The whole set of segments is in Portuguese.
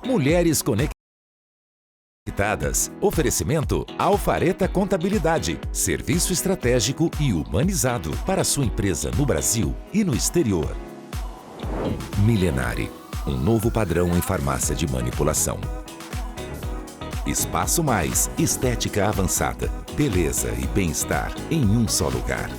Mulheres Conectadas. Oferecimento Alfareta Contabilidade. Serviço estratégico e humanizado para sua empresa no Brasil e no exterior. Milenare. Um novo padrão em farmácia de manipulação. Espaço Mais. Estética avançada. Beleza e bem-estar em um só lugar.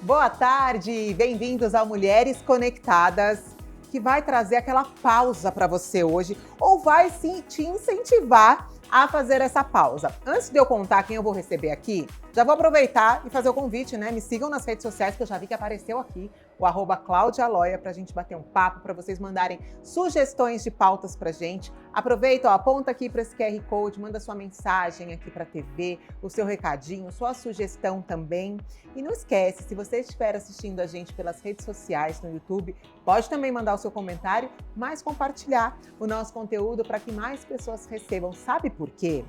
Boa tarde, bem-vindos ao Mulheres Conectadas, que vai trazer aquela pausa para você hoje, ou vai sim te incentivar a fazer essa pausa. Antes de eu contar quem eu vou receber aqui, já vou aproveitar e fazer o convite, né? Me sigam nas redes sociais, que eu já vi que apareceu aqui, o @ClaudiaLoia, pra gente bater um papo, para vocês mandarem sugestões de pautas pra gente. Aproveita, ó, aponta aqui para esse QR Code, manda sua mensagem aqui pra TV, o seu recadinho, sua sugestão também. E não esquece, se você estiver assistindo a gente pelas redes sociais, no YouTube, pode também mandar o seu comentário, mas compartilhar o nosso conteúdo para que mais pessoas recebam. Sabe por quê?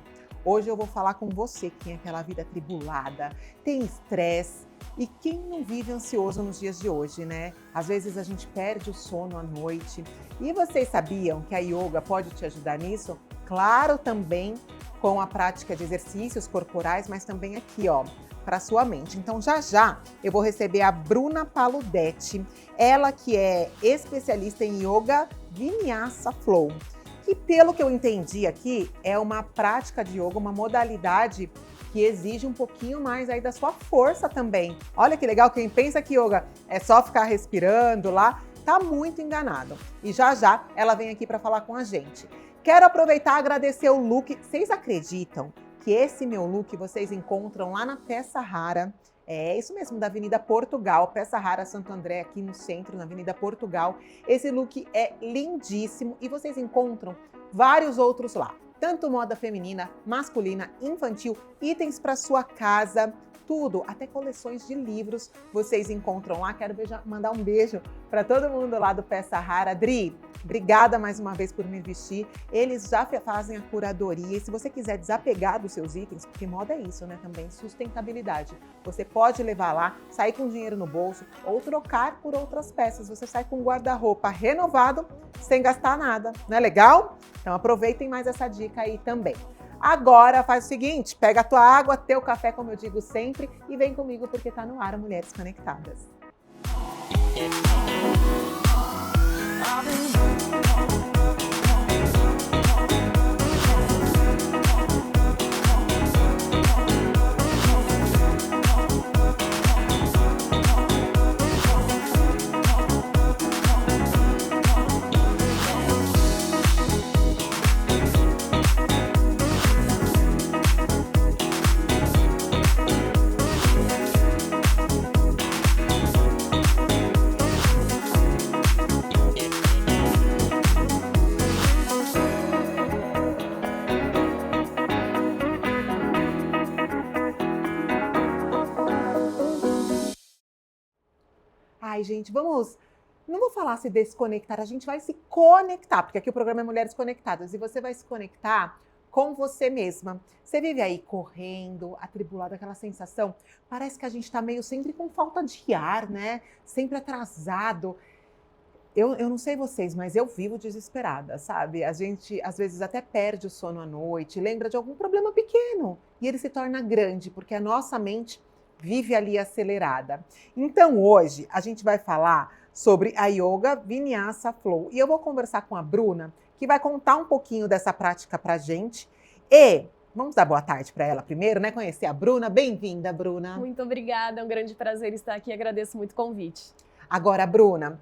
Hoje eu vou falar com você que tem aquela vida atribulada, tem estresse e quem não vive ansioso nos dias de hoje, né? Às vezes a gente perde o sono à noite. E vocês sabiam que a yoga pode te ajudar nisso? Claro, também com a prática de exercícios corporais, mas também aqui, ó, para sua mente. Então já eu vou receber a Bruna Paludetti, ela que é especialista em Yoga Vinyasa Flow. E pelo que eu entendi aqui, é uma prática de yoga, uma modalidade que exige um pouquinho mais aí da sua força também. Olha que legal, quem pensa que yoga é só ficar respirando lá, tá muito enganado. E já ela vem aqui para falar com a gente. Quero aproveitar e agradecer o look. Vocês acreditam que esse meu look vocês encontram lá na Peça Rara? É isso mesmo, da Avenida Portugal, Peça Rara Santo André, aqui no centro, na Avenida Portugal. Esse look é lindíssimo e vocês encontram vários outros lá. Tanto moda feminina, masculina, infantil, itens para sua casa, tudo, até coleções de livros vocês encontram lá. Quero mandar um beijo para todo mundo lá do Peça Rara. Dri, obrigada mais uma vez por me vestir. Eles já fazem a curadoria e se você quiser desapegar dos seus itens, porque moda é isso, né, também, sustentabilidade. Você pode levar lá, sair com dinheiro no bolso ou trocar por outras peças. Você sai com um guarda-roupa renovado sem gastar nada, não é legal? Então aproveitem mais essa dica aí também. Agora faz o seguinte, pega a tua água, teu café, como eu digo sempre, e vem comigo porque tá no ar Mulheres Conectadas. Ai, gente, vamos... Não vou falar se desconectar, a gente vai se conectar, porque aqui o programa é Mulheres Conectadas e você vai se conectar com você mesma. Você vive aí correndo, atribulada, aquela sensação, parece que a gente tá meio sempre com falta de ar, né? Sempre atrasado. Eu não sei vocês, mas eu vivo desesperada, sabe? A gente, às vezes, até perde o sono à noite, lembra de algum problema pequeno e ele se torna grande, porque a nossa mente vive ali acelerada. Então, hoje, a gente vai falar sobre a Yoga Vinyasa Flow. E eu vou conversar com a Bruna, que vai contar um pouquinho dessa prática pra gente. E vamos dar boa tarde para ela primeiro, né? Conhecer a Bruna. Bem-vinda, Bruna. Muito obrigada, é um grande prazer estar aqui. Agradeço muito o convite. Agora, Bruna,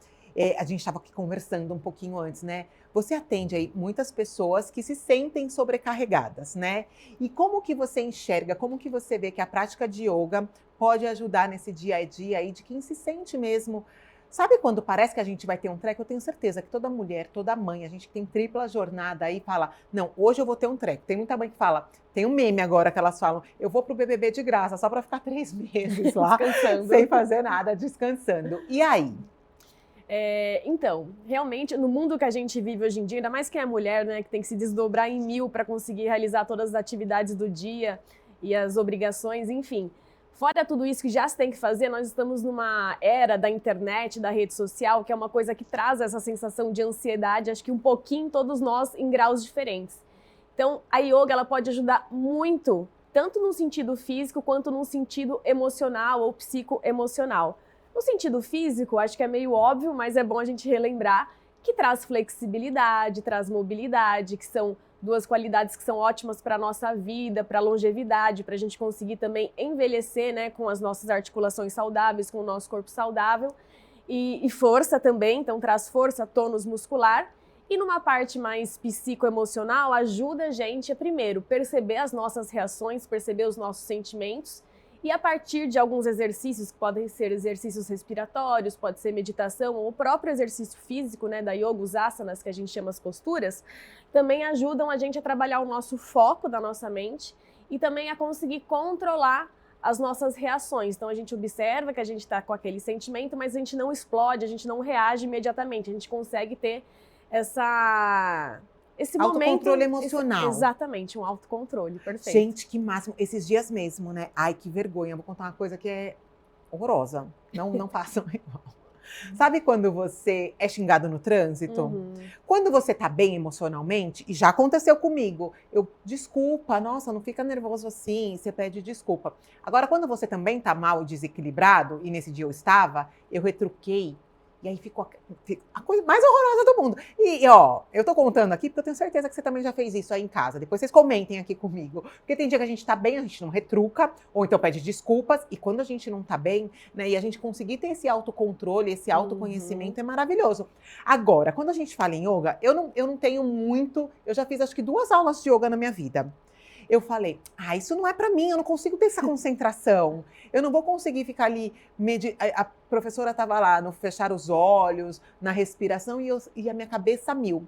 a gente estava aqui conversando um pouquinho antes, né? Você atende aí muitas pessoas que se sentem sobrecarregadas, né? E como que você enxerga, como que você vê que a prática de yoga pode ajudar nesse dia a dia aí de quem se sente mesmo... Sabe quando parece que a gente vai ter um treco? Eu tenho certeza que toda mulher, toda mãe, a gente que tem tripla jornada aí, fala, não, hoje eu vou ter um treco. Tem muita mãe que fala, tem um meme agora que elas falam, eu vou pro BBB de graça, só para ficar 3 meses lá, descansando, sem fazer nada, descansando. E aí? Então, realmente, no mundo que a gente vive hoje em dia, ainda mais quem é mulher, né, que tem que se desdobrar em 1000 para conseguir realizar todas as atividades do dia e as obrigações, enfim, Fora tudo isso que já se tem que fazer, nós estamos numa era da internet, da rede social, que é uma coisa que traz essa sensação de ansiedade, acho que um pouquinho todos nós em graus diferentes. Então, a yoga ela pode ajudar muito, tanto no sentido físico quanto no sentido emocional ou psicoemocional. No sentido físico, acho que é meio óbvio, mas é bom a gente relembrar que traz flexibilidade, traz mobilidade, que são duas qualidades que são ótimas para a nossa vida, para a longevidade, para a gente conseguir também envelhecer, né, com as nossas articulações saudáveis, com o nosso corpo saudável. E força também, então traz força, tônus muscular. E numa parte mais psicoemocional, ajuda a gente a, primeiro, perceber as nossas reações, perceber os nossos sentimentos. E a partir de alguns exercícios, que podem ser exercícios respiratórios, pode ser meditação, ou o próprio exercício físico, né, da yoga, os asanas, que a gente chama as posturas, também ajudam a gente a trabalhar o nosso foco da nossa mente e também a conseguir controlar as nossas reações. Então a gente observa que a gente está com aquele sentimento, mas a gente não explode, a gente não reage imediatamente, a gente consegue ter esse autocontrole emocional. Exatamente, um autocontrole, perfeito. Gente, que máximo. Esses dias mesmo, né? Ai, que vergonha. Vou contar uma coisa que é horrorosa. Não façam igual. Sabe quando você é xingado no trânsito? Uhum. Quando você tá bem emocionalmente, e já aconteceu comigo, desculpa, nossa, não fica nervoso assim, você pede desculpa. Agora, quando você também tá mal e desequilibrado, e nesse dia eu estava, eu retruquei. E aí ficou a coisa mais horrorosa do mundo. E ó, eu tô contando aqui porque eu tenho certeza que você também já fez isso aí em casa. Depois vocês comentem aqui comigo. Porque tem dia que a gente tá bem, a gente não retruca, ou então pede desculpas. E quando a gente não tá bem, né, e a gente conseguir ter esse autocontrole, esse autoconhecimento, é maravilhoso. Agora, quando a gente fala em yoga, eu não tenho muito... Eu já fiz acho que 2 aulas de yoga na minha vida. Eu falei, isso não é pra mim, eu não consigo ter essa concentração. Eu não vou conseguir ficar ali... A professora estava lá no fechar os olhos, na respiração, e a minha cabeça a mil.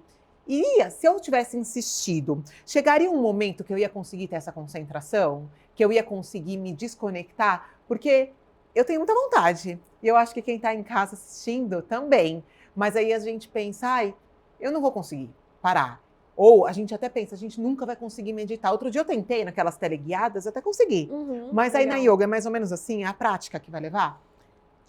Se eu tivesse insistido, chegaria um momento que eu ia conseguir ter essa concentração? Que eu ia conseguir me desconectar? Porque eu tenho muita vontade. E eu acho que quem está em casa assistindo também. Mas aí a gente pensa, eu não vou conseguir parar. Ou a gente até pensa, a gente nunca vai conseguir meditar. Outro dia eu tentei naquelas teleguiadas, até consegui. Mas aí legal. na yoga é mais ou menos assim, é a prática que vai levar?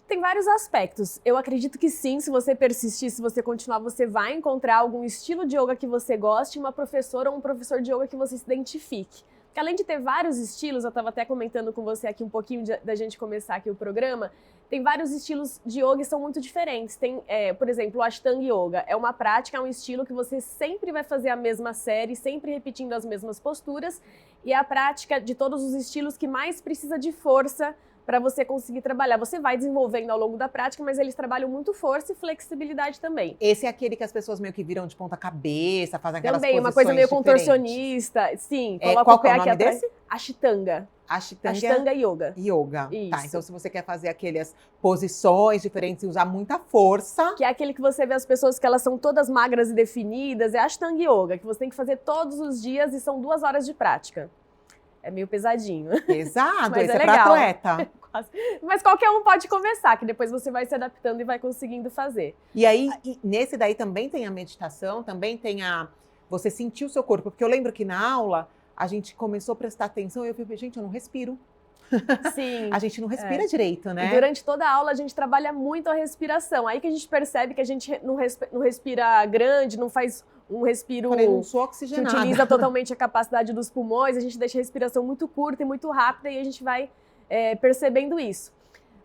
Tem vários aspectos. Eu acredito que sim, se você persistir, se você continuar, você vai encontrar algum estilo de yoga que você goste, uma professora ou um professor de yoga que você se identifique. Porque além de ter vários estilos, eu estava até comentando com você aqui um pouquinho da gente começar aqui o programa, tem vários estilos de yoga e são muito diferentes. Tem, por exemplo, o Ashtanga Yoga. É uma prática, é um estilo que você sempre vai fazer a mesma série, sempre repetindo as mesmas posturas. E é a prática de todos os estilos que mais precisa de força para você conseguir trabalhar. Você vai desenvolvendo ao longo da prática, mas eles trabalham muito força e flexibilidade também. Esse é aquele que as pessoas meio que viram de ponta cabeça, fazem aquelas também, posições uma coisa meio diferentes. contorcionista. Sim, coloca qual o pé é o aqui nome atrás. desse? Ashtanga. Ashtanga Yoga. Yoga. Isso. Tá, então se você quer fazer aquelas posições diferentes e usar muita força... Que é aquele que você vê as pessoas que elas são todas magras e definidas, é Ashtanga Yoga, que você tem que fazer todos os dias e são 2 horas de prática. É meio pesadinho. Pesado, Mas esse é legal. pra atleta. Mas qualquer um pode começar, que depois você vai se adaptando e vai conseguindo fazer. E aí, nesse daí também tem a meditação, também tem você sentir o seu corpo. Porque eu lembro que na aula, a gente começou a prestar atenção e eu falei, gente, eu não respiro. Sim. A gente não respira direito, né? E durante toda a aula a gente trabalha muito a respiração. Aí que a gente percebe que a gente não respira grande, não faz um respiro não sou que oxigenada. utiliza totalmente a capacidade dos pulmões, a gente deixa a respiração muito curta e muito rápida e a gente vai percebendo isso.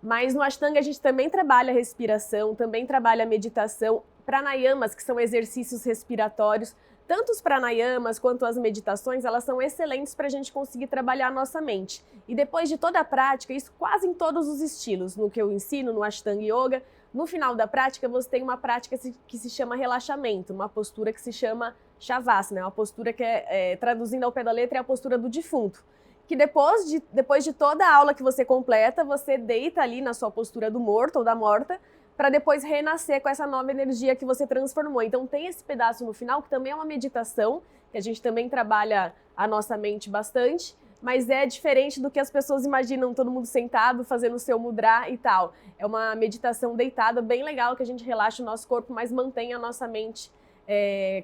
Mas no Ashtanga a gente também trabalha a respiração, também trabalha a meditação, pranayamas, que são exercícios respiratórios. Tanto os pranayamas quanto as meditações, elas são excelentes para a gente conseguir trabalhar a nossa mente. E depois de toda a prática, isso quase em todos os estilos, no que eu ensino, no Ashtanga Yoga, no final da prática você tem uma prática que se chama relaxamento, uma postura que se chama Shavasana, uma postura que traduzindo ao pé da letra, é a postura do defunto. Que depois de toda a aula que você completa, você deita ali na sua postura do morto ou da morta, para depois renascer com essa nova energia que você transformou. Então tem esse pedaço no final, que também é uma meditação, que a gente também trabalha a nossa mente bastante, mas é diferente do que as pessoas imaginam, todo mundo sentado, fazendo o seu mudra e tal. É uma meditação deitada, bem legal, que a gente relaxa o nosso corpo, mas mantém a nossa mente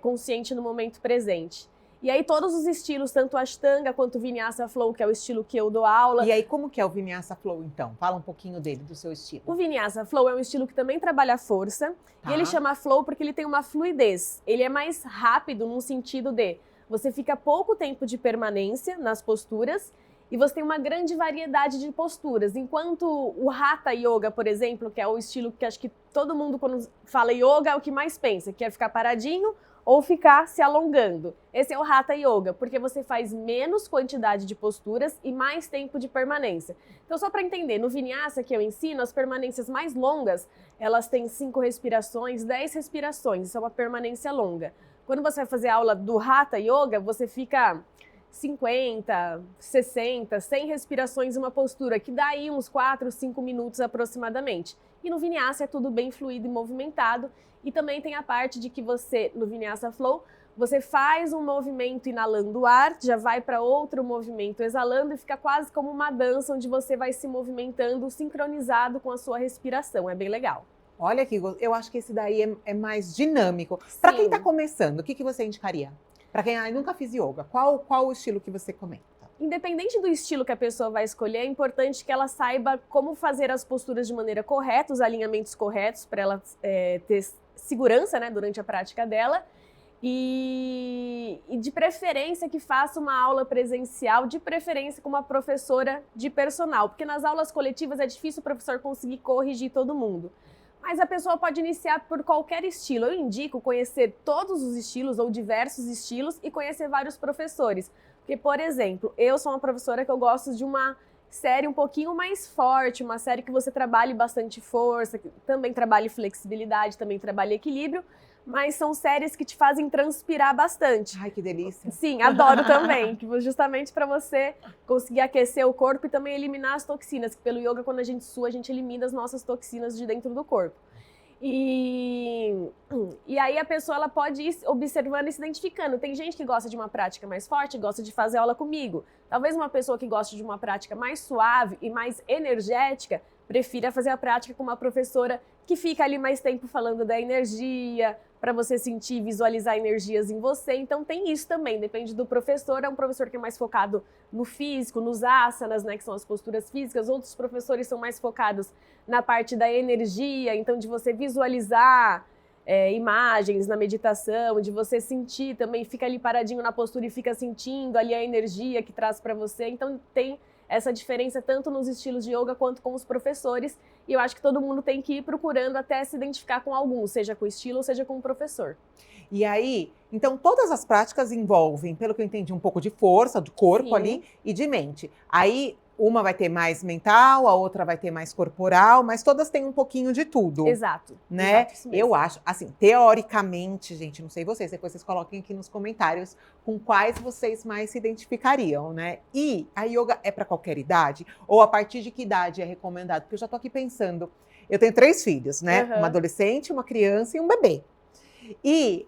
consciente no momento presente. E aí todos os estilos, tanto a Ashtanga quanto o Vinyasa Flow, que é o estilo que eu dou aula. E aí como que é o Vinyasa Flow, então? Fala um pouquinho dele, do seu estilo. O Vinyasa Flow é um estilo que também trabalha a força. Tá. E ele chama Flow porque ele tem uma fluidez. Ele é mais rápido no sentido de você fica pouco tempo de permanência nas posturas e você tem uma grande variedade de posturas. Enquanto o Hatha Yoga, por exemplo, que é o estilo que acho que todo mundo quando fala yoga é o que mais pensa, que é ficar paradinho ou ficar se alongando. Esse é o Hatha Yoga, porque você faz menos quantidade de posturas e mais tempo de permanência. Então, só para entender, no Vinyasa que eu ensino, as permanências mais longas, elas têm 5 respirações, 10 respirações, isso é uma permanência longa. Quando você vai fazer a aula do Hatha Yoga, você fica 50, 60, 100 respirações em uma postura, que dá aí uns 4, 5 minutos aproximadamente. E no Vinyasa é tudo bem fluido e movimentado. E também tem a parte de que você, no Vinyasa Flow, você faz um movimento inalando o ar, já vai para outro movimento exalando e fica quase como uma dança onde você vai se movimentando sincronizado com a sua respiração. É bem legal. Olha que eu acho que esse daí é mais dinâmico. Para quem está começando, o que você indicaria? Para quem nunca fez yoga, qual o estilo que você comenta? Independente do estilo que a pessoa vai escolher, é importante que ela saiba como fazer as posturas de maneira correta, os alinhamentos corretos, para ela ter segurança, né, durante a prática dela. E de preferência que faça uma aula presencial, de preferência com uma professora de personal, porque nas aulas coletivas é difícil o professor conseguir corrigir todo mundo. Mas a pessoa pode iniciar por qualquer estilo. Eu indico conhecer todos os estilos ou diversos estilos e conhecer vários professores. Porque, por exemplo, eu sou uma professora que eu gosto de uma série um pouquinho mais forte, uma série que você trabalhe bastante força, que também trabalhe flexibilidade, também trabalhe equilíbrio, mas são séries que te fazem transpirar bastante. Ai, que delícia. Sim, adoro também, justamente para você conseguir aquecer o corpo e também eliminar as toxinas, que pelo yoga, quando a gente sua, a gente elimina as nossas toxinas de dentro do corpo. E aí a pessoa ela pode ir observando e se identificando. Tem gente que gosta de uma prática mais forte, gosta de fazer aula comigo. Talvez uma pessoa que gosta de uma prática mais suave e mais energética prefira fazer a prática com uma professora que fica ali mais tempo falando da energia, para você sentir e visualizar energias em você. Então tem isso também, depende do professor. É um professor que é mais focado no físico, nos asanas, né, que são as posturas físicas. Outros professores são mais focados na parte da energia, então de você visualizar imagens na meditação, de você sentir também, fica ali paradinho na postura e fica sentindo ali a energia que traz para você. Então tem essa diferença tanto nos estilos de yoga quanto com os professores. E eu acho que todo mundo tem que ir procurando até se identificar com algum, seja com o estilo ou seja com o professor. E aí, então todas as práticas envolvem, pelo que eu entendi, um pouco de força, do corpo Sim. ali e de mente. Aí uma vai ter mais mental, a outra vai ter mais corporal, mas todas têm um pouquinho de tudo. Exato. Né? Exato, isso mesmo. Eu acho, assim, teoricamente, gente, não sei vocês, depois vocês coloquem aqui nos comentários com quais vocês mais se identificariam, né? E a yoga é para qualquer idade? Ou a partir de que idade é recomendado? Porque eu já tô aqui pensando, eu tenho 3 filhos, né? Uhum. Uma adolescente, uma criança e um bebê. E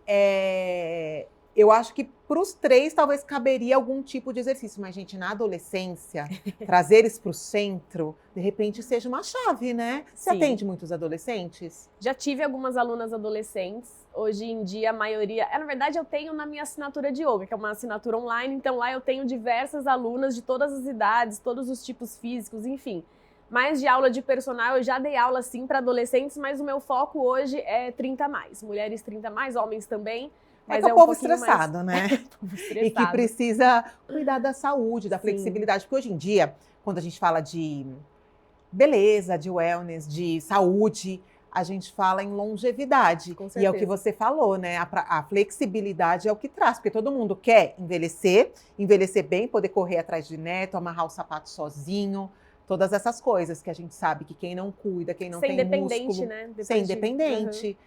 eu acho que para os 3 talvez caberia algum tipo de exercício, mas, gente, na adolescência, trazer eles para o centro, de repente seja uma chave, né? Você Sim. atende muitos adolescentes? Já tive algumas alunas adolescentes. Hoje em dia, a maioria... na verdade, eu tenho na minha assinatura de yoga, que é uma assinatura online. Então, lá eu tenho diversas alunas de todas as idades, todos os tipos físicos, enfim. Mas de aula de personal, eu já dei aula, sim, para adolescentes, mas o meu foco hoje é 30+. Mulheres 30+, homens também. Mas que é o um povo pouquinho estressado, né? Povo E que estressado. precisa cuidar da saúde, da Sim. flexibilidade. Porque hoje em dia, quando a gente fala de beleza, de wellness, de saúde, a gente fala em longevidade. Com E é o que certeza. você falou, né? A flexibilidade é o que traz, porque todo mundo quer envelhecer bem, poder correr atrás de neto, amarrar o sapato sozinho, todas essas coisas que a gente sabe que quem não cuida, quem não Ser tem independente, músculo, né? ser Depois de- independente,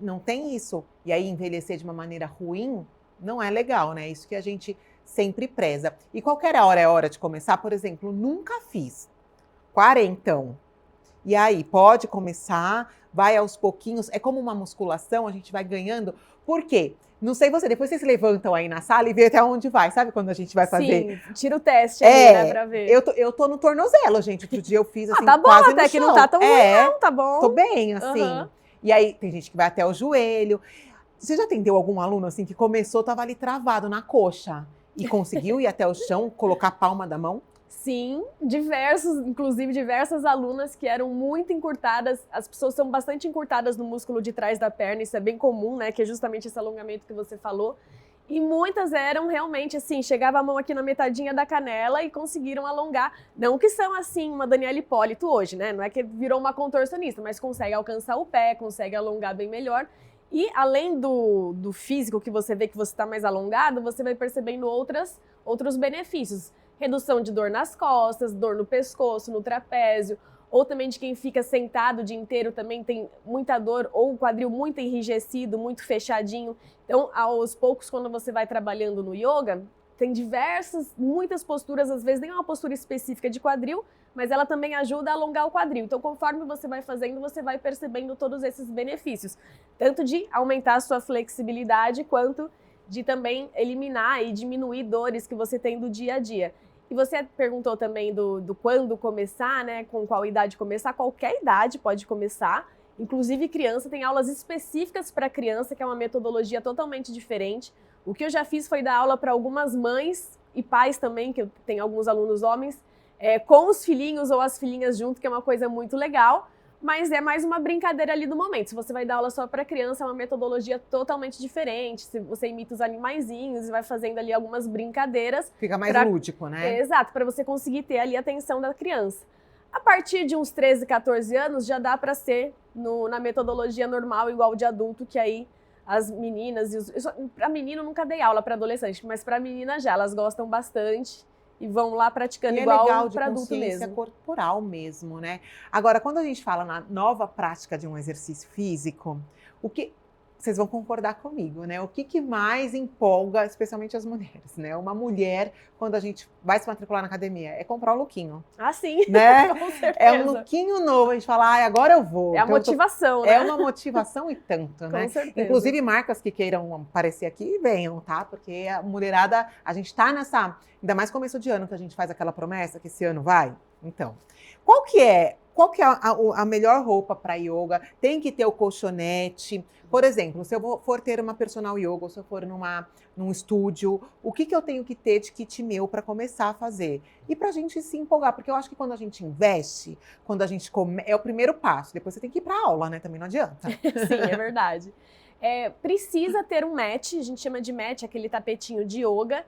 não tem isso. E aí envelhecer de uma maneira ruim não é legal, né? Isso que a gente sempre preza. E qualquer hora é hora de começar, por exemplo, nunca fiz 40. E aí, pode começar, vai aos pouquinhos. É como uma musculação, a gente vai ganhando. Por quê? Não sei você, depois vocês se levantam aí na sala e vê até onde vai. Sabe quando a gente vai fazer? Sim, tira o teste ali, né, pra ver. Eu tô no tornozelo, gente. Outro dia eu fiz assim, tá bom, quase até no que chão. não tá tão ruim, não, tá bom. Tô bem, assim. Aham. E aí, tem gente que vai até o joelho. Você já atendeu algum aluno assim que começou, tava ali travado na coxa e conseguiu ir até o chão, colocar a palma da mão? Sim, inclusive diversas alunas que eram muito encurtadas. As pessoas são bastante encurtadas no músculo de trás da perna, isso é bem comum, né? Que é justamente esse alongamento que você falou. E muitas eram realmente assim, chegava a mão aqui na metadinha da canela e conseguiram alongar. Não que são assim uma Daniela Hipólito hoje, né? Não é que virou uma contorcionista, mas consegue alcançar o pé, consegue alongar bem melhor. E além do físico que você vê que você está mais alongado, você vai percebendo outros benefícios. Redução de dor nas costas, dor no pescoço, no trapézio, ou também de quem fica sentado o dia inteiro também tem muita dor, ou o quadril muito enrijecido, muito fechadinho. Então, aos poucos, quando você vai trabalhando no yoga, tem muitas posturas, às vezes nem uma postura específica de quadril, mas ela também ajuda a alongar o quadril. Então, conforme você vai fazendo, você vai percebendo todos esses benefícios, tanto de aumentar a sua flexibilidade, quanto de também eliminar e diminuir dores que você tem do dia a dia. E você perguntou também do quando começar, né? Com qual idade começar. Qualquer idade pode começar. Inclusive criança, tem aulas específicas para criança, que é uma metodologia totalmente diferente. O que eu já fiz foi dar aula para algumas mães e pais também, que eu tenho alguns alunos homens, com os filhinhos ou as filhinhas junto, que é uma coisa muito legal. Mas é mais uma brincadeira ali do momento. Se você vai dar aula só para criança, é uma metodologia totalmente diferente. Se você imita os animaizinhos e vai fazendo ali algumas brincadeiras. Fica mais lúdico, né? Exato, para você conseguir ter ali a atenção da criança. A partir de uns 13, 14 anos, já dá para ser na metodologia normal, igual de adulto, que aí as meninas... Para menino, eu nunca dei aula para adolescente, mas para menina já, elas gostam bastante. E vão lá praticando igual para adulto mesmo. Consciência corporal mesmo, né? Agora, quando a gente fala na nova prática de um exercício físico, vocês vão concordar comigo, né? O que mais empolga, especialmente as mulheres, né? Uma mulher, quando a gente vai se matricular na academia, é comprar um lookinho. Ah, sim, né? Com certeza. É um lookinho novo, a gente fala, agora eu vou. É a motivação, né? É uma motivação e tanto, né? Com certeza. Inclusive, marcas que queiram aparecer aqui, venham, tá? Porque a mulherada, a gente tá nessa... Ainda mais começo de ano, que a gente faz aquela promessa que esse ano vai. Então, qual que é a melhor roupa para yoga? Tem que ter o colchonete. Por exemplo, se eu for ter uma personal yoga, ou se eu for num estúdio, o que eu tenho que ter de kit meu para começar a fazer? E para a gente se empolgar, porque eu acho que quando a gente investe, quando a gente é o primeiro passo, depois você tem que ir para a aula, né? Também não adianta. Sim, é verdade. Precisa ter um mat, a gente chama de mat, aquele tapetinho de yoga.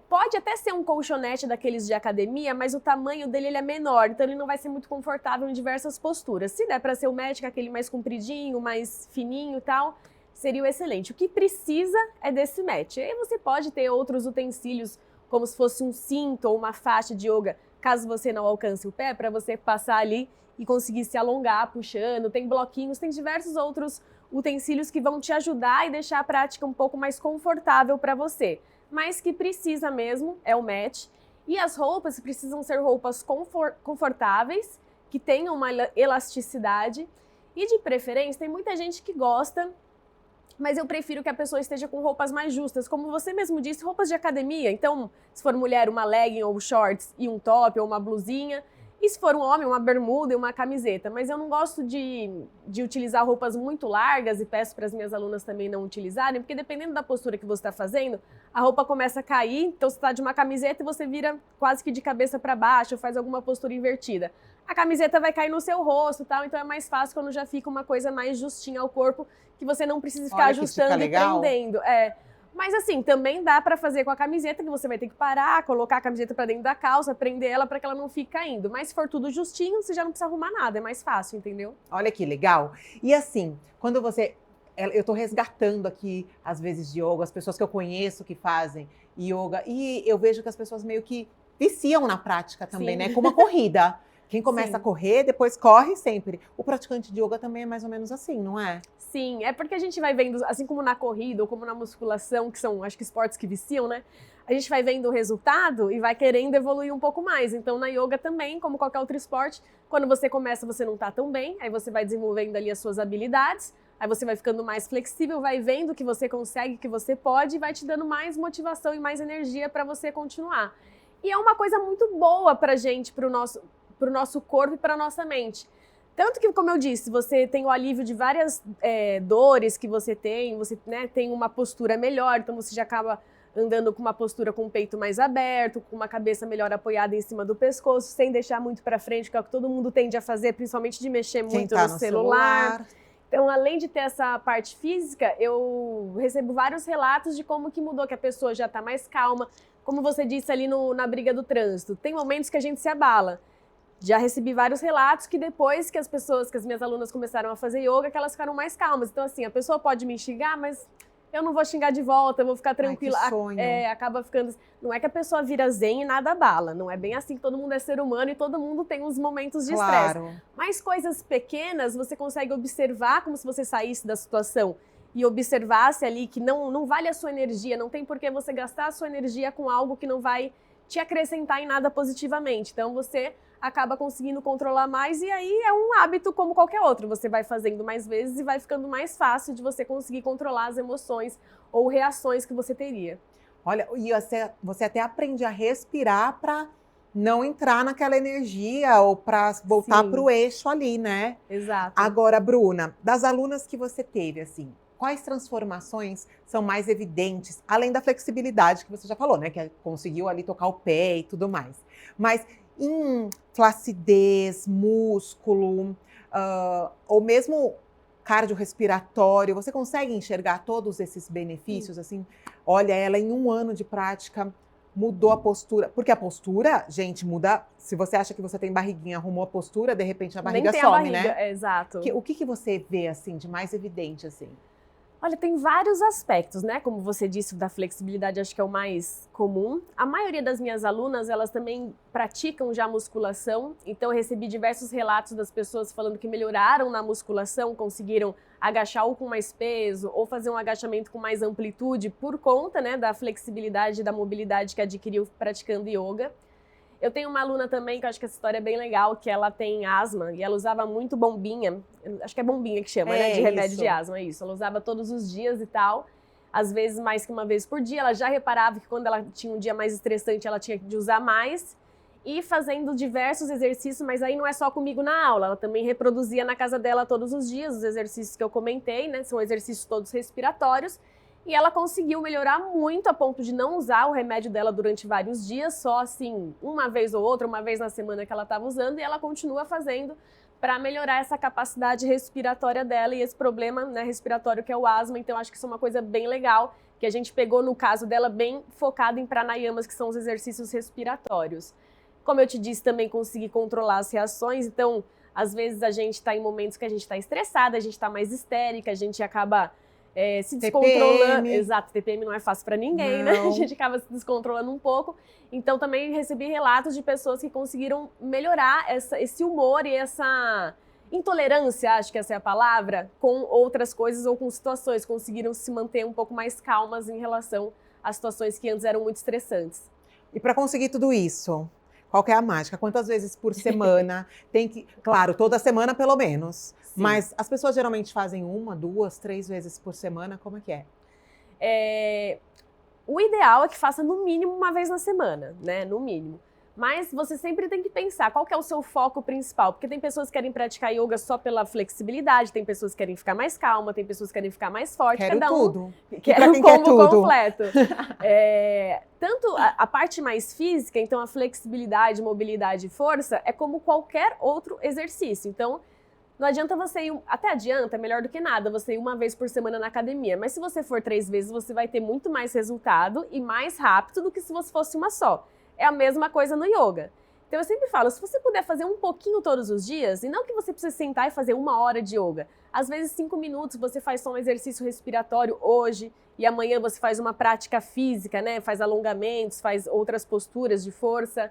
Pode até ser um colchonete daqueles de academia, mas o tamanho dele ele é menor, então ele não vai ser muito confortável em diversas posturas. Se der para ser o mat, aquele mais compridinho, mais fininho e tal, seria o excelente. O que precisa é desse mat. Aí você pode ter outros utensílios, como se fosse um cinto ou uma faixa de yoga, caso você não alcance o pé, para você passar ali e conseguir se alongar puxando. Tem bloquinhos, tem diversos outros utensílios que vão te ajudar e deixar a prática um pouco mais confortável para você. Mas que precisa mesmo é o mat. E as roupas precisam ser roupas confortáveis, que tenham uma elasticidade. E de preferência, tem muita gente que gosta, mas eu prefiro que a pessoa esteja com roupas mais justas. Como você mesmo disse, roupas de academia. Então, se for mulher, uma legging ou shorts e um top ou uma blusinha. E se for um homem, uma bermuda e uma camiseta. Mas eu não gosto de utilizar roupas muito largas e peço para as minhas alunas também não utilizarem, porque dependendo da postura que você está fazendo, a roupa começa a cair, então você está de uma camiseta e você vira quase que de cabeça para baixo, ou faz alguma postura invertida. A camiseta vai cair no seu rosto e tal, então é mais fácil quando já fica uma coisa mais justinha ao corpo, que você não precisa ficar ajustando e prendendo. Mas assim, também dá para fazer com a camiseta, que você vai ter que parar, colocar a camiseta para dentro da calça, prender ela para que ela não fique caindo. Mas se for tudo justinho, você já não precisa arrumar nada, é mais fácil, entendeu? Olha que legal. E assim, quando você... Eu tô resgatando aqui, às vezes, de yoga, as pessoas que eu conheço que fazem yoga, e eu vejo que as pessoas meio que viciam na prática também, né? Como a corrida. Quem começa a correr, depois corre sempre. O praticante de yoga também é mais ou menos assim, não é? Sim, é porque a gente vai vendo, assim como na corrida ou como na musculação, que são, acho que, esportes que viciam, né? A gente vai vendo o resultado e vai querendo evoluir um pouco mais. Então, na yoga também, como qualquer outro esporte, quando você começa, você não tá tão bem, aí você vai desenvolvendo ali as suas habilidades, aí você vai ficando mais flexível, vai vendo que você consegue, que você pode, e vai te dando mais motivação e mais energia para você continuar. E é uma coisa muito boa pra gente, pro nosso corpo e pra nossa mente. Tanto que, como eu disse, você tem o alívio de várias dores que você tem, né, tem uma postura melhor, então você já acaba andando com uma postura com o peito mais aberto, com uma cabeça melhor apoiada em cima do pescoço, sem deixar muito para frente, que é o que todo mundo tende a fazer, principalmente de mexer muito no celular. Então, além de ter essa parte física, eu recebo vários relatos de como que mudou, que a pessoa já está mais calma. Como você disse ali na briga do trânsito, tem momentos que a gente se abala. Já recebi vários relatos que depois que as minhas alunas começaram a fazer yoga, que elas ficaram mais calmas. Então, assim, a pessoa pode me xingar, mas eu não vou xingar de volta, eu vou ficar tranquila. Ai, que sonho. Acaba ficando... Não é que a pessoa vira zen e nada abala. Não é bem assim, que todo mundo é ser humano e todo mundo tem uns momentos de estresse. Mas coisas pequenas você consegue observar como se você saísse da situação e observasse ali que não vale a sua energia, não tem por que você gastar a sua energia com algo que não vai te acrescentar em nada positivamente. Então, você acaba conseguindo controlar mais e aí é um hábito como qualquer outro. Você vai fazendo mais vezes e vai ficando mais fácil de você conseguir controlar as emoções ou reações que você teria. Olha, e você até aprende a respirar para não entrar naquela energia ou para voltar para o eixo ali, né? Exato. Agora, Bruna, das alunas que você teve, assim, quais transformações são mais evidentes, além da flexibilidade que você já falou, né? Que conseguiu ali tocar o pé e tudo mais. Mas em flacidez, músculo, ou mesmo cardiorrespiratório, você consegue enxergar todos esses benefícios? Assim, olha, ela em 1 ano de prática mudou a postura. Porque a postura, gente, muda. Se você acha que você tem barriguinha, arrumou a postura, de repente a barriga some, né? Exato. O que você vê, assim, de mais evidente, assim? Olha, tem vários aspectos, né? Como você disse, da flexibilidade, acho que é o mais comum. A maioria das minhas alunas, elas também praticam já musculação. Então, eu recebi diversos relatos das pessoas falando que melhoraram na musculação, conseguiram agachar ou com mais peso, ou fazer um agachamento com mais amplitude por conta, né, da flexibilidade e da mobilidade que adquiriu praticando yoga. Eu tenho uma aluna também, que eu acho que essa história é bem legal, que ela tem asma e ela usava muito bombinha, acho que é bombinha que chama, né, de remédio de asma, é isso. Ela usava todos os dias e tal, às vezes mais que uma vez por dia. Ela já reparava que quando ela tinha um dia mais estressante, ela tinha de usar mais. E fazendo diversos exercícios, mas aí não é só comigo na aula, ela também reproduzia na casa dela todos os dias os exercícios que eu comentei, né, são exercícios todos respiratórios. E ela conseguiu melhorar muito a ponto de não usar o remédio dela durante vários dias, só assim, uma vez ou outra, uma vez na semana que ela estava usando, e ela continua fazendo para melhorar essa capacidade respiratória dela e esse problema, né, respiratório que é o asma. Então, acho que isso é uma coisa bem legal, que a gente pegou no caso dela bem focado em pranayamas, que são os exercícios respiratórios. Como eu te disse, também consegui controlar as reações, então, às vezes a gente está em momentos que a gente está estressada, a gente está mais histérica, a gente acaba... se descontrolando. TPM. Exato, TPM não é fácil para ninguém, Não. né? A gente acaba se descontrolando um pouco. Então, também recebi relatos de pessoas que conseguiram melhorar esse humor e essa intolerância, acho que essa é a palavra, com outras coisas ou com situações. Conseguiram se manter um pouco mais calmas em relação às situações que antes eram muito estressantes. E para conseguir tudo isso, qual que é a mágica? Quantas vezes por semana tem que... Claro, toda semana pelo menos. Sim. Mas as pessoas geralmente fazem 1, 2, 3 vezes por semana, como é que é? O ideal é que faça no mínimo uma vez na semana, né? No mínimo. Mas você sempre tem que pensar qual que é o seu foco principal. Porque tem pessoas que querem praticar yoga só pela flexibilidade, tem pessoas que querem ficar mais calma, tem pessoas que querem ficar mais forte. Quero cada um tudo. quer um combo completo. Tanto a parte mais física, então a flexibilidade, mobilidade e força, é como qualquer outro exercício. Então, não adianta você ir, até adianta, é melhor do que nada, você ir uma vez por semana na academia. Mas se você for 3 vezes, você vai ter muito mais resultado e mais rápido do que se você fosse uma só. É a mesma coisa no yoga. Então eu sempre falo, se você puder fazer um pouquinho todos os dias, e não que você precise sentar e fazer 1 hora de yoga. Às vezes 5 minutos você faz só um exercício respiratório hoje, e amanhã você faz uma prática física, né? Faz alongamentos, faz outras posturas de força.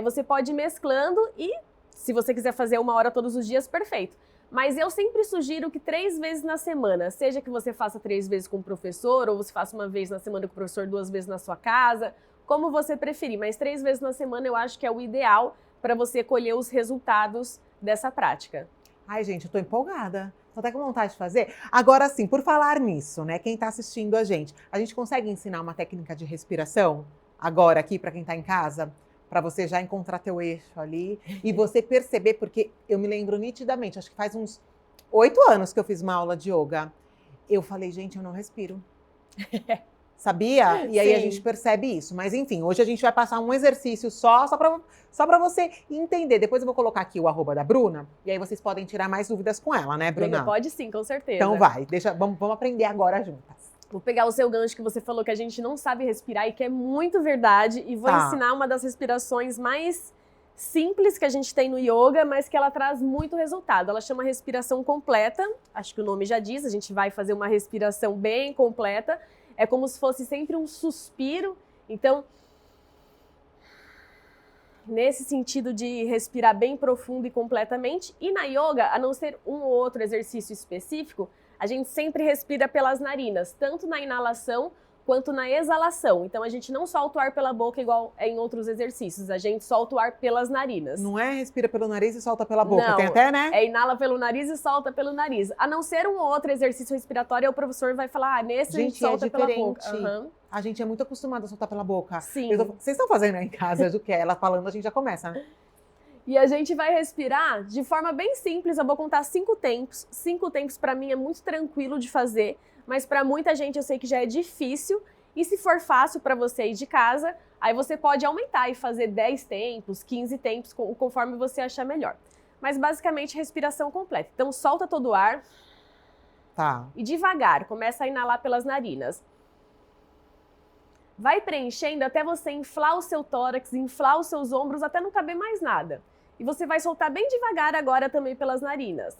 Você pode ir mesclando e, se você quiser fazer 1 hora todos os dias, perfeito. Mas eu sempre sugiro que 3 vezes na semana, seja que você faça 3 vezes com o professor, ou você faça 1 vez na semana com o professor, 2 vezes na sua casa, como você preferir. Mas 3 vezes na semana eu acho que é o ideal para você colher os resultados dessa prática. Ai, gente, eu tô empolgada. Tô até com vontade de fazer. Agora sim, por falar nisso, né? Quem tá assistindo a gente consegue ensinar uma técnica de respiração agora aqui para quem tá em casa? para você já encontrar teu eixo ali e você perceber, porque eu me lembro nitidamente, acho que faz uns 8 anos que eu fiz uma aula de yoga. Eu falei, gente, eu não respiro. Sabia? E aí a Sim. gente percebe isso. Mas enfim, hoje a gente vai passar um exercício só para você entender. Depois eu vou colocar aqui o @ da Bruna, e aí vocês podem tirar mais dúvidas com ela, né, Bruna? Legal, pode sim, com certeza. Então vai, vamos aprender agora juntas. Vou pegar o seu gancho que você falou que a gente não sabe respirar e que é muito verdade. E vou ensinar uma das respirações mais simples que a gente tem no yoga, mas que ela traz muito resultado. Ela chama respiração completa. Acho que o nome já diz, a gente vai fazer uma respiração bem completa. É como se fosse sempre um suspiro. Então, nesse sentido de respirar bem profundo e completamente. E na yoga, a não ser um ou outro exercício específico, a gente sempre respira pelas narinas, tanto na inalação quanto na exalação. Então, a gente não solta o ar pela boca igual é em outros exercícios. A gente solta o ar pelas narinas. Não é respira pelo nariz e solta pela boca. Não, tem até, né? É inala pelo nariz e solta pelo nariz. A não ser um ou outro exercício respiratório, aí o professor vai falar, nesse a gente solta pela boca. Uhum. A gente é muito acostumado a soltar pela boca. Sim. Vocês estão fazendo aí em casa do que? Ela falando, a gente já começa, né? E a gente vai respirar de forma bem simples. Eu vou contar 5 tempos. 5 tempos para mim é muito tranquilo de fazer, mas para muita gente eu sei que já é difícil. E se for fácil para você ir de casa, aí você pode aumentar e fazer 10 tempos, 15 tempos, conforme você achar melhor. Mas basicamente respiração completa. Então solta todo o ar. Tá. E devagar, começa a inalar pelas narinas. Vai preenchendo até você inflar o seu tórax, inflar os seus ombros, até não caber mais nada. E você vai soltar bem devagar agora também pelas narinas.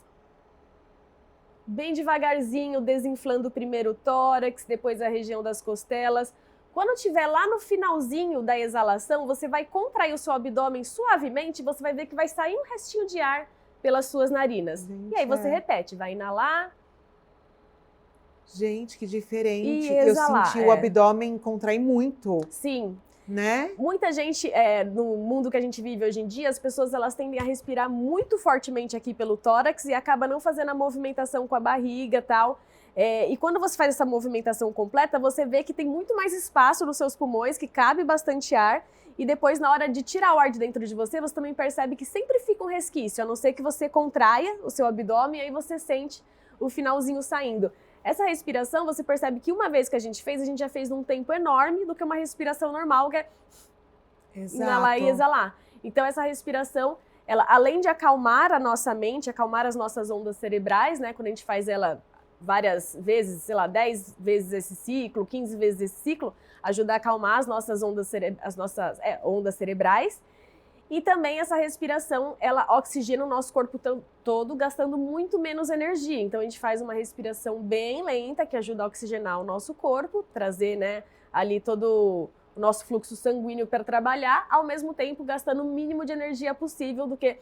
Bem devagarzinho, desinflando primeiro o tórax, depois a região das costelas. Quando estiver lá no finalzinho da exalação, você vai contrair o seu abdômen suavemente, você vai ver que vai sair um restinho de ar pelas suas narinas. Gente, e aí você repete, vai inalar. Gente, que diferente. E exalar, eu senti o abdômen contrair muito. Sim. Né? Muita gente, no mundo que a gente vive hoje em dia, as pessoas elas tendem a respirar muito fortemente aqui pelo tórax e acaba não fazendo a movimentação com a barriga e tal. E quando você faz essa movimentação completa, você vê que tem muito mais espaço nos seus pulmões, que cabe bastante ar. E depois, na hora de tirar o ar de dentro de você, você também percebe que sempre fica um resquício, a não ser que você contraia o seu abdômen e aí você sente o finalzinho saindo. Essa respiração, você percebe que uma vez que a gente já fez num tempo enorme do que uma respiração normal, que é inalar e exalar. Então, essa respiração, ela, além de acalmar a nossa mente, acalmar as nossas ondas cerebrais, né? Quando a gente faz ela várias vezes, sei lá, 10 vezes esse ciclo, 15 vezes esse ciclo, ajuda a acalmar as nossas ondas cerebrais. E também essa respiração, ela oxigena o nosso corpo todo, gastando muito menos energia. Então, a gente faz uma respiração bem lenta, que ajuda a oxigenar o nosso corpo, trazer, né, ali todo o nosso fluxo sanguíneo para trabalhar, ao mesmo tempo gastando o mínimo de energia possível do que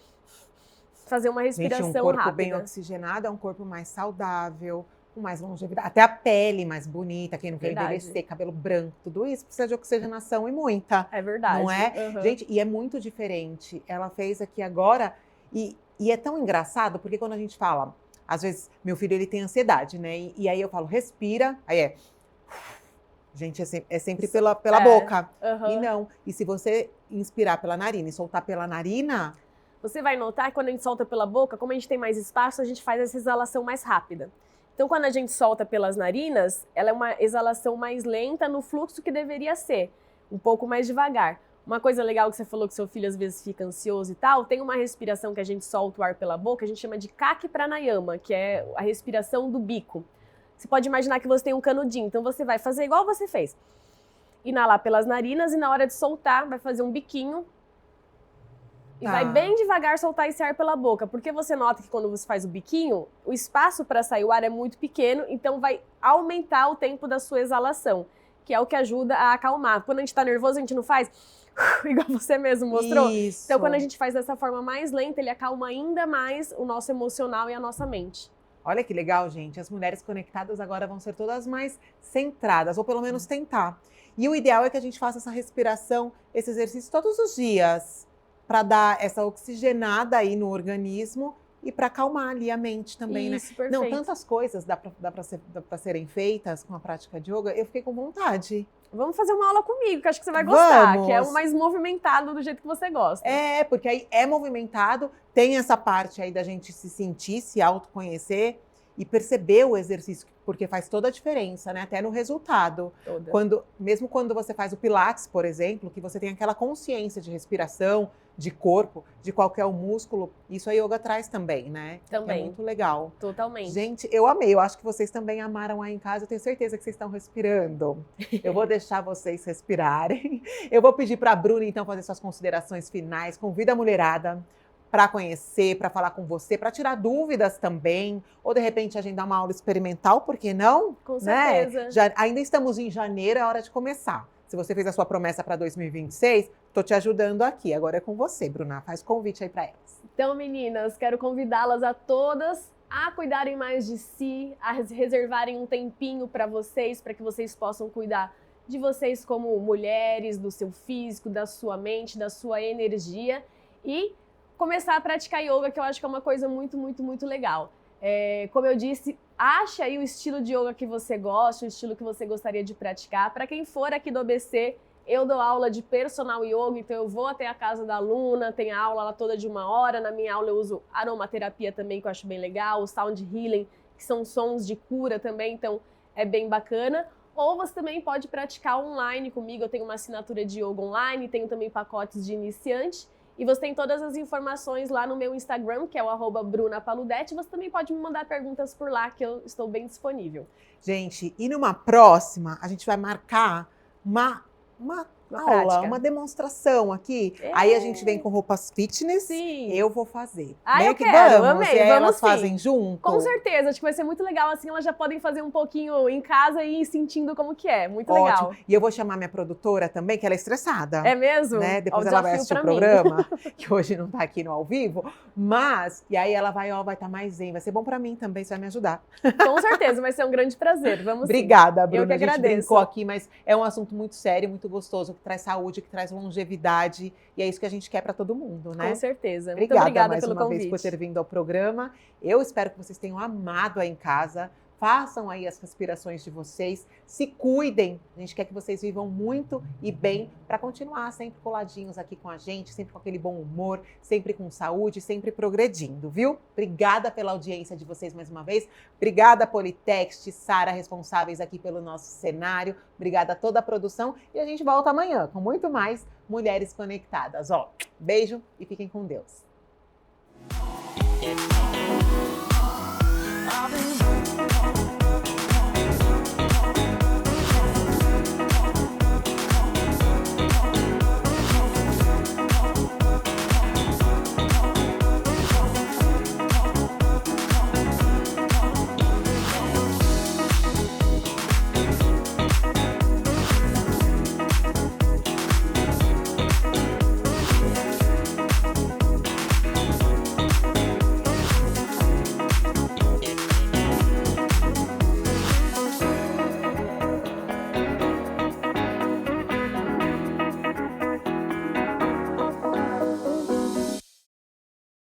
fazer uma respiração rápida. Um corpo bem oxigenado é um corpo mais saudável, com mais longevidade, até a pele mais bonita, quem não quer envelhecer, cabelo branco, tudo isso precisa de oxigenação e muita. É verdade. Não é? Uhum. Gente, e é muito diferente. Ela fez aqui agora, e é tão engraçado, porque quando a gente fala, às vezes, meu filho, ele tem ansiedade, né? E aí eu falo, respira, aí gente, é sempre pela boca. Uhum. E não. E se você inspirar pela narina e soltar pela narina... Você vai notar que quando a gente solta pela boca, como a gente tem mais espaço, a gente faz essa exalação mais rápida. Então, quando a gente solta pelas narinas, ela é uma exalação mais lenta no fluxo que deveria ser, um pouco mais devagar. Uma coisa legal que você falou que seu filho às vezes fica ansioso e tal, tem uma respiração que a gente solta o ar pela boca, a gente chama de Kaki Pranayama, que é a respiração do bico. Você pode imaginar que você tem um canudinho, então você vai fazer igual você fez. Inalar pelas narinas e na hora de soltar, vai fazer um biquinho. E vai bem devagar soltar esse ar pela boca, porque você nota que quando você faz o biquinho, o espaço para sair o ar é muito pequeno, então vai aumentar o tempo da sua exalação, que é o que ajuda a acalmar. Quando a gente está nervoso, a gente não faz igual você mesmo mostrou. Isso. Então, quando a gente faz dessa forma mais lenta, ele acalma ainda mais o nosso emocional e a nossa mente. Olha que legal, gente. As mulheres conectadas agora vão ser todas mais centradas, ou pelo menos tentar. E o ideal é que a gente faça essa respiração, esse exercício todos os dias, para dar essa oxigenada aí no organismo e para acalmar ali a mente também, Isso, né? perfeito. Não, tantas coisas dá para serem feitas com a prática de yoga, eu fiquei com vontade. Vamos fazer uma aula comigo, que acho que você vai gostar, Vamos. que é o mais movimentado do jeito que você gosta. É, porque aí é movimentado, tem essa parte aí da gente se sentir, se autoconhecer e perceber o exercício, porque faz toda a diferença, né? Até no resultado. Toda. Mesmo quando você faz o Pilates, por exemplo, que você tem aquela consciência de respiração, de corpo, de qual que é o músculo, isso a yoga traz também, né? Também. Que é muito legal. Totalmente. Gente, eu amei. Eu acho que vocês também amaram aí em casa. Eu tenho certeza que vocês estão respirando. Eu vou deixar vocês respirarem. Eu vou pedir para a Bruna, então, fazer suas considerações finais. Convida a mulherada para conhecer, para falar com você, para tirar dúvidas também, ou de repente agendar uma aula experimental, por que não? Com certeza. Né? Ainda estamos em janeiro, é hora de começar. Se você fez a sua promessa para 2026, estou te ajudando aqui. Agora é com você, Bruna. Faz convite aí para elas. Então, meninas, quero convidá-las a todas a cuidarem mais de si, a reservarem um tempinho para vocês, para que vocês possam cuidar de vocês como mulheres, do seu físico, da sua mente, da sua energia e começar a praticar yoga, que eu acho que é uma coisa muito, muito, muito legal. Como eu disse, acha aí o estilo de yoga que você gosta, o estilo que você gostaria de praticar. Para quem for aqui do ABC, eu dou aula de personal yoga, então eu vou até a casa da aluna, tem a aula lá toda de 1 hora. Na minha aula eu uso aromaterapia também, que eu acho bem legal, o sound healing, que são sons de cura também, então é bem bacana. Ou você também pode praticar online comigo, eu tenho uma assinatura de yoga online, tenho também pacotes de iniciante. E você tem todas as informações lá no meu Instagram, que é o @brunapaludete. Você também pode me mandar perguntas por lá, que eu estou bem disponível. Gente, e numa próxima, a gente vai marcar uma aula, prática. uma demonstração aqui. Aí a gente vem com roupas fitness. Sim. Eu vou fazer. Ah, eu que quero, vamos? amei, E aí vamos elas sim. fazem junto? Com certeza, acho que vai ser muito legal, assim, elas já podem fazer um pouquinho em casa e ir sentindo como que é, muito Ótimo. legal. E eu vou chamar minha produtora também, que ela é estressada. É mesmo? Né? Depois Ó, ela vai desafio assistir o pra mim. programa, que hoje não tá aqui no ao vivo, mas, e aí ela vai estar mais zen, vai ser bom pra mim também, você vai me ajudar. Com certeza, vai ser um grande prazer, vamos sim. Obrigada, Bruna, Eu que a gente agradeço. brincou aqui, mas é um assunto muito sério, muito gostoso, que traz saúde, que traz longevidade, e é isso que a gente quer pra todo mundo, né? Com certeza. Obrigada, Muito obrigada mais pelo uma convite. vez por ter vindo ao programa. Eu espero que vocês tenham amado aí em casa. Façam aí as respirações de vocês, se cuidem. A gente quer que vocês vivam muito e bem para continuar sempre coladinhos aqui com a gente, sempre com aquele bom humor, sempre com saúde, sempre progredindo, viu? Obrigada pela audiência de vocês mais uma vez. Obrigada, Politext, Sara, responsáveis aqui pelo nosso cenário. Obrigada a toda a produção e a gente volta amanhã com muito mais Mulheres Conectadas. Ó, beijo e fiquem com Deus.